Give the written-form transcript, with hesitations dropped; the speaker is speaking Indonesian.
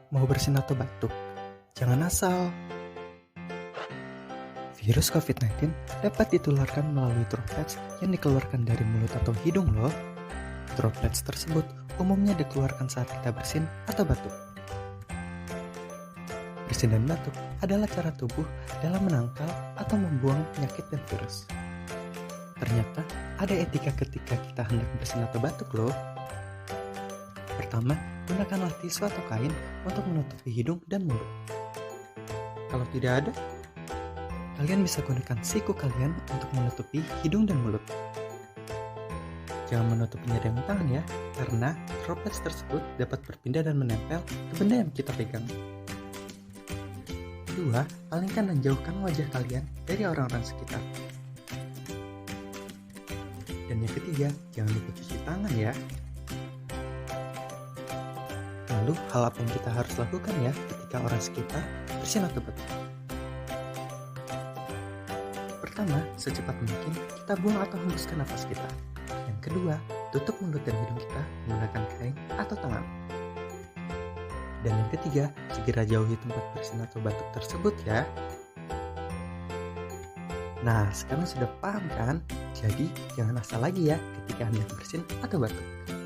Mau bersin atau batuk? Jangan asal. Virus COVID-19 dapat ditularkan melalui droplets yang dikeluarkan dari mulut atau hidung loh. Droplets tersebut umumnya dikeluarkan saat kita bersin atau batuk. Bersin dan batuk adalah cara tubuh dalam menangkal atau membuang penyakit dan virus. Ternyata ada etika ketika kita hendak bersin atau batuk loh. Pertama, gunakanlah tisu atau kain untuk menutupi hidung dan mulut. Kalau tidak ada, kalian bisa gunakan siku kalian untuk menutupi hidung dan mulut. Jangan menutupinya dengan tangan ya, karena droplets tersebut dapat berpindah dan menempel ke benda yang kita pegang. Kedua, palingkan dan jauhkan wajah kalian dari orang-orang sekitar. Dan yang ketiga, jangan lupa cuci tangan ya. Lalu, hal apa yang kita harus lakukan ya ketika orang sekitar bersin atau batuk? Pertama, secepat mungkin kita buang atau hembuskan nafas kita. Yang kedua, tutup mulut dan hidung kita menggunakan kain atau tangan. Dan yang ketiga, segera jauhi tempat bersin atau batuk tersebut ya. Nah, sekarang sudah paham kan? Jadi, jangan asal lagi ya ketika hendak bersin atau batuk.